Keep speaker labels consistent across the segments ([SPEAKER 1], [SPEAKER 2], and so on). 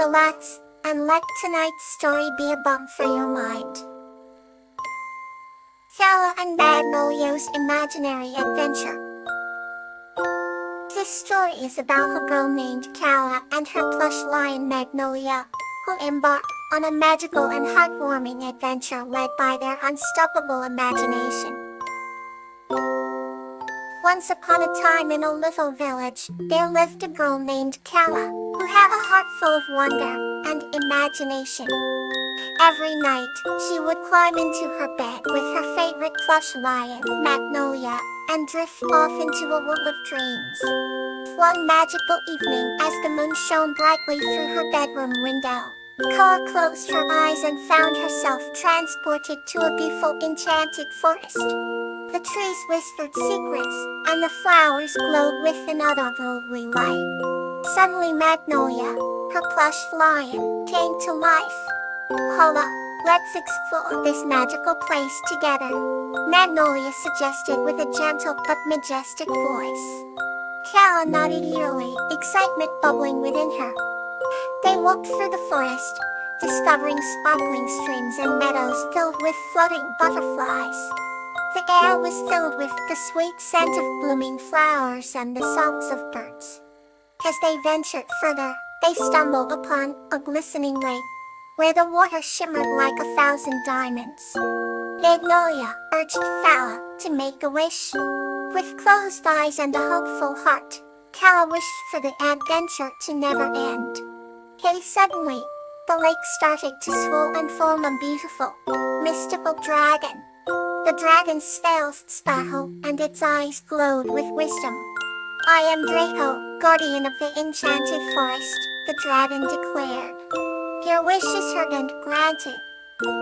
[SPEAKER 1] relax, and let tonight's story be a balm for your mind. Kawa and Magnolia's Imaginary Adventure. This story is about a girl named Kawa and her plush lion Magnolia, who embark on a magical and heartwarming adventure led by their unstoppable imagination. Once upon a time in a little village, there lived a girl named Kawa, who had a heart full of wonder and imagination. Every night, she would climb into her bed with her favorite plush lion, Magnolia, and drift off into a world of dreams. One magical evening, as the moon shone brightly through her bedroom window, Kawa closed her eyes and found herself transported to a beautiful enchanted forest. The trees whispered secrets, and the flowers glowed with an otherworldly light. Suddenly Magnolia, her plush lion, came to life. "Kawa, let's explore this magical place together," Magnolia suggested with a gentle but majestic voice. Kawa nodded eagerly, excitement bubbling within her. They walked through the forest, discovering sparkling streams and meadows filled with floating butterflies. The air was filled with the sweet scent of blooming flowers and the songs of birds. As they ventured further, they stumbled upon a glistening lake, where the water shimmered like 1,000 diamonds. Magnolia urged Kawa to make a wish. With closed eyes and a hopeful heart, Kawa wished for the adventure to never end. Yet suddenly, the lake started to swell and form a beautiful, mystical dragon. The dragon's scales sparkled and its eyes glowed with wisdom. "I am Draco, guardian of the enchanted forest," the dragon declared. "Your wish is heard and granted.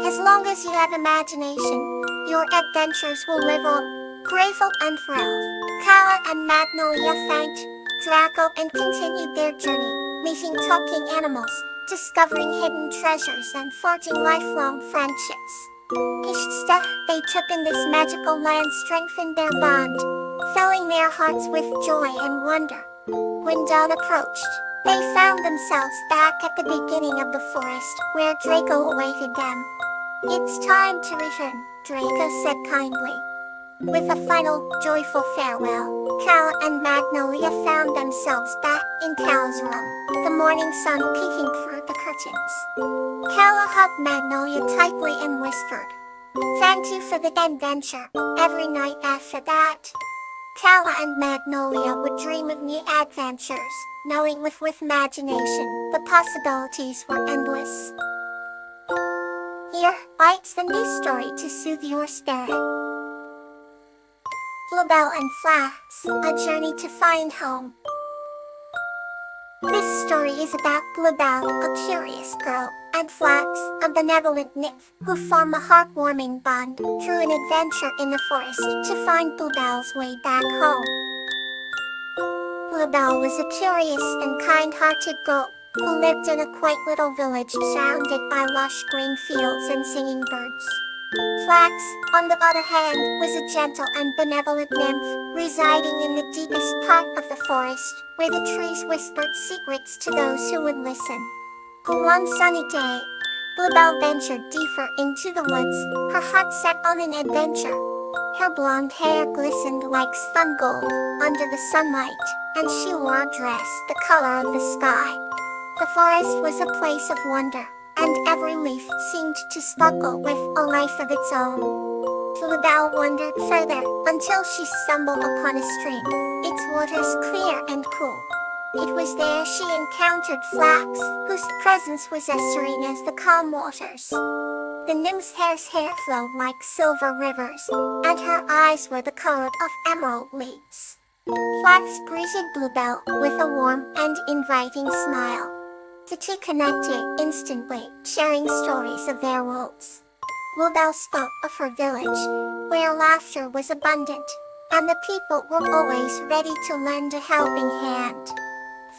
[SPEAKER 1] As long as you have imagination, your adventures will live on, grateful and thrilled." Kawa and Magnolia thanked Draco and continued their journey, meeting talking animals, discovering hidden treasures and forging lifelong friendships. Each step they took in this magical land strengthened their bond, filling their hearts with joy and wonder. When dawn approached, they found themselves back at the beginning of the forest, where Draco awaited them. "It's time to return," Draco said kindly. With a final, joyful farewell, Kawa and Magnolia found themselves back in Kawa's room, the morning sun peeking through the curtains. Kawa hugged Magnolia tightly and whispered, "Thank you for the adventure." Every night after that, Kawa and Magnolia would dream of new adventures, knowing with imagination, the possibilities were endless. Here bites the new story to soothe your spirit. Bluebell and Flax, A Journey to Find Home. This story is about Bluebell, a curious girl, and Flax, a benevolent nymph, who form a heartwarming bond through an adventure in the forest to find Bluebell's way back home. Bluebell was a curious and kind-hearted girl who lived in a quaint little village surrounded by lush green fields and singing birds. Flax, on the other hand, was a gentle and benevolent nymph, residing in the deepest part of the forest, where the trees whispered secrets to those who would listen. One sunny day, Bluebell ventured deeper into the woods, her heart set on an adventure. Her blonde hair glistened like sun gold under the sunlight, and she wore a dress the color of the sky. The forest was a place of wonder, and every leaf seemed to sparkle with a life of its own. Bluebell wandered further until she stumbled upon a stream, its waters clear and cool. It was there she encountered Flax, whose presence was as serene as the calm waters. The nymph's hair flowed like silver rivers, and her eyes were the color of emerald leaves. Flax greeted Bluebell with a warm and inviting smile. The two connected instantly, sharing stories of their worlds. Bluebell spoke of her village, where laughter was abundant, and the people were always ready to lend a helping hand.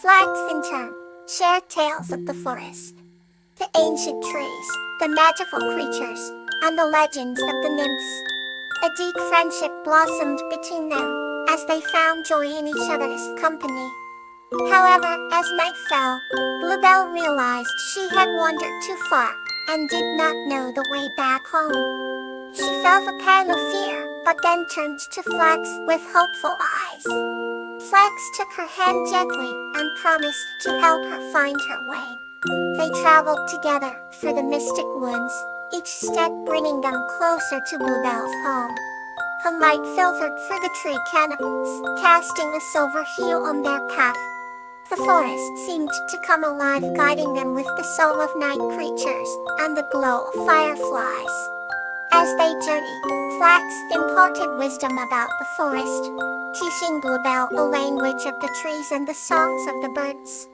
[SPEAKER 1] Flax, in turn, shared tales of the forest, the ancient trees, the magical creatures, and the legends of the nymphs. A deep friendship blossomed between them, as they found joy in each other's company. However, as night fell, Bluebell realized she had wandered too far and did not know the way back home. She felt a pang of fear, but then turned to Flax with hopeful eyes. Flax took her hand gently and promised to help her find her way. They traveled together through the mystic woods, each step bringing them closer to Bluebell's home. The light filtered through the tree canopies, casting a silver hue on their path. The forest seemed to come alive, guiding them with the soul of night creatures and the glow of fireflies. As they journeyed, Flax imparted wisdom about the forest, teaching Bluebell the language of the trees and the songs of the birds.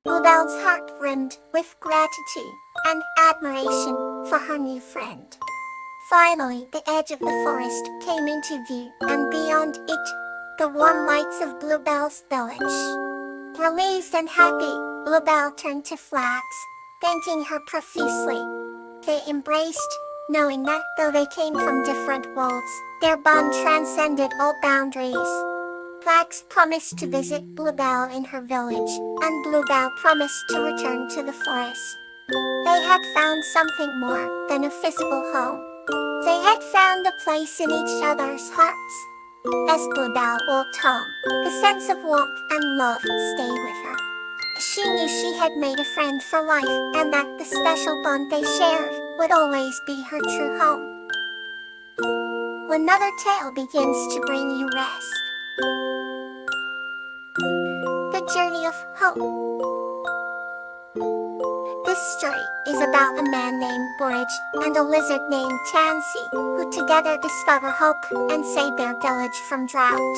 [SPEAKER 1] Bluebell's heart brimmed with gratitude and admiration for her new friend. Finally, the edge of the forest came into view, and beyond it, the warm lights of Bluebell's village. Relieved and happy, Bluebell turned to Flax, thanking her profusely. They embraced, knowing that though they came from different worlds, their bond transcended all boundaries. Flax promised to visit Bluebell in her village, and Bluebell promised to return to the forest. They had found something more than a physical home. They had found a place in each other's hearts. As Bluebell walked home, the sense of warmth and love stayed with her. She knew she had made a friend for life, and that the special bond they shared would always be her true home. Another tale begins to bring you rest. The Journey of Hope. This story is about a man named Borage and a lizard named Tansy, who together discover hope and save their village from drought.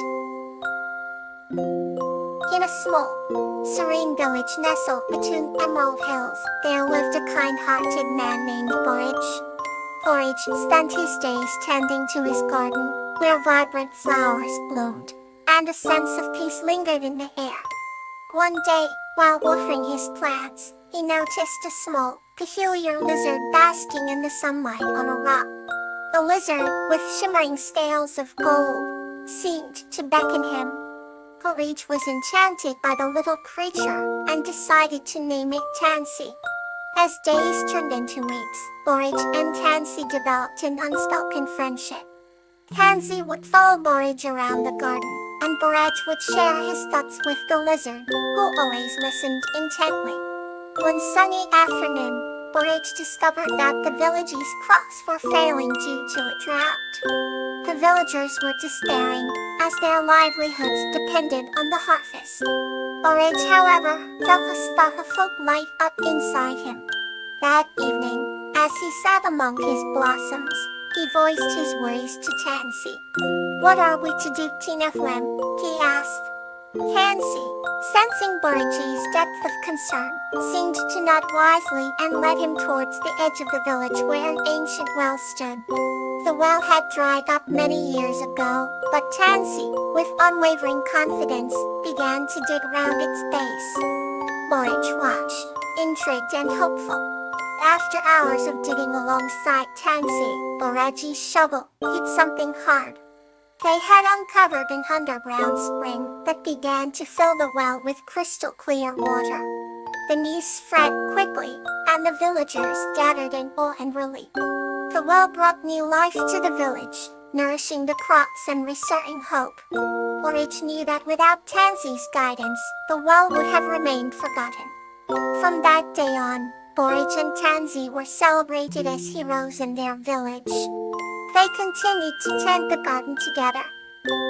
[SPEAKER 1] In a small, serene village nestled between emerald hills, there lived a kind-hearted man named Borage. Borage spent his days tending to his garden, where vibrant flowers bloomed, and a sense of peace lingered in the air. One day, while watering his plants, he noticed a small, peculiar lizard basking in the sunlight on a rock. The lizard, with shimmering scales of gold, seemed to beckon him. Borage was enchanted by the little creature and decided to name it Tansy. As days turned into weeks, Borage and Tansy developed an unspoken friendship. Tansy would follow Borage around the garden, and Borage would share his thoughts with the lizard, who always listened intently. One sunny afternoon, Borage discovered that the village's crops were failing due to a drought. The villagers were despairing, as their livelihoods depended on the harvest. Borage, however, felt a spark of hope light up inside him. That evening, as he sat among his blossoms, he voiced his worries to Tansy. "What are we to do, Tina Flem?" he asked. Tansy, sensing Borage's depth of concern, seemed to nod wisely and led him towards the edge of the village where an ancient well stood. The well had dried up many years ago, but Tansy, with unwavering confidence, began to dig around its base. Borage watched, intrigued and hopeful. After hours of digging alongside Tansy, Borage's shovel hit something hard. They had uncovered an underground spring that began to fill the well with crystal clear water. The news spread quickly, and the villagers gathered in awe and relief. The well brought new life to the village, nourishing the crops and restoring hope. Borage knew that without Tansy's guidance, the well would have remained forgotten. From that day on, Borage and Tansy were celebrated as heroes in their village. They continued to tend the garden together,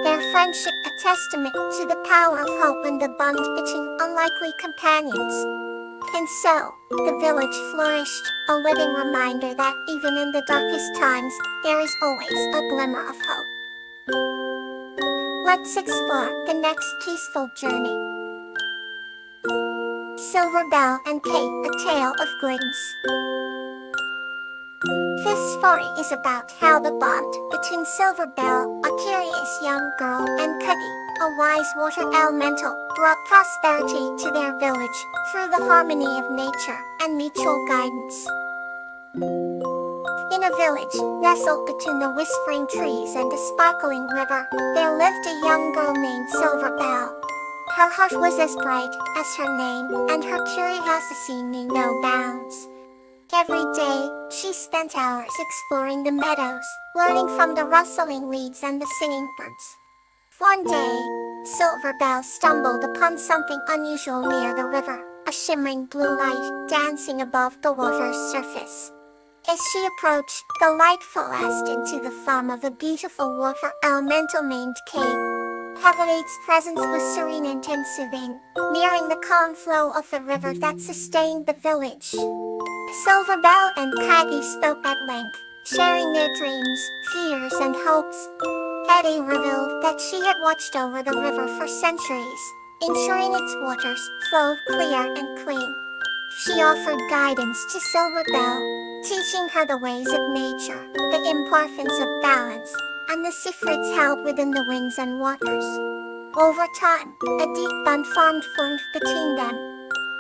[SPEAKER 1] their friendship a testament to the power of hope and the bond between unlikely companions. And so, the village flourished, a living reminder that even in the darkest times, there is always a glimmer of hope. Let's explore the next peaceful journey. Silver Bell and Kate, a Tale of Goodness. This story is about how the bond between Silver Bell, a curious young girl, and Cookie, a wise water elemental, brought prosperity to their village through the harmony of nature and mutual guidance. In a village nestled between the whispering trees and a sparkling river, there lived a young girl named Silver Bell. Her heart was as bright as her name, and her curiosity knew no bounds. Every day, she spent hours exploring the meadows, learning from the rustling leaves and the singing birds. One day, Silverbell stumbled upon something unusual near the river, a shimmering blue light dancing above the water's surface. As she approached, the light flashed into the form of a beautiful water elemental named Kate. Heaven's presence was serene and soothing, mirroring the calm flow of the river that sustained the village. Silverbell and Kaggy spoke at length, sharing their dreams, fears, and hopes. Hetty revealed that she had watched over the river for centuries, ensuring its waters flowed clear and clean. She offered guidance to Silverbell, teaching her the ways of nature, the importance of balance, and the secrets held within the winds and waters. Over time, a deep bond formed between them.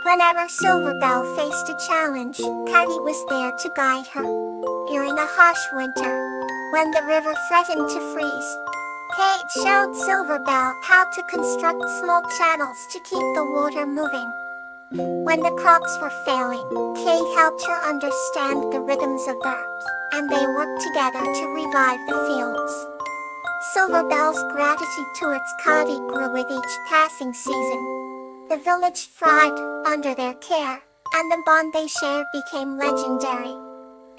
[SPEAKER 1] Whenever Silverbell faced a challenge, Kaggy was there to guide her. During a harsh winter, when the river threatened to freeze, Kate showed Silverbell how to construct small channels to keep the water moving. When the crops were failing, Kate helped her understand the rhythms of the earth, and they worked together to revive the fields. Silverbell's gratitude towards Kaggy grew with each passing season. The village thrived under their care, and the bond they shared became legendary.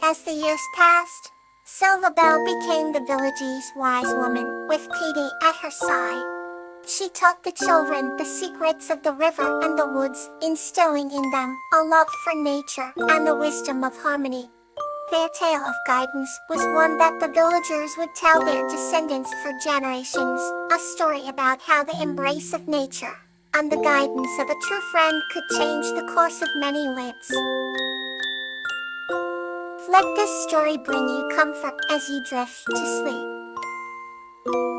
[SPEAKER 1] As the years passed, Silverbell became the village's wise woman, with Petey at her side. She taught the children the secrets of the river and the woods, instilling in them a love for nature and the wisdom of harmony. Their tale of guidance was one that the villagers would tell their descendants for generations, a story about how the embrace of nature and the guidance of a true friend could change the course of many lives. Let this story bring you comfort as you drift to sleep.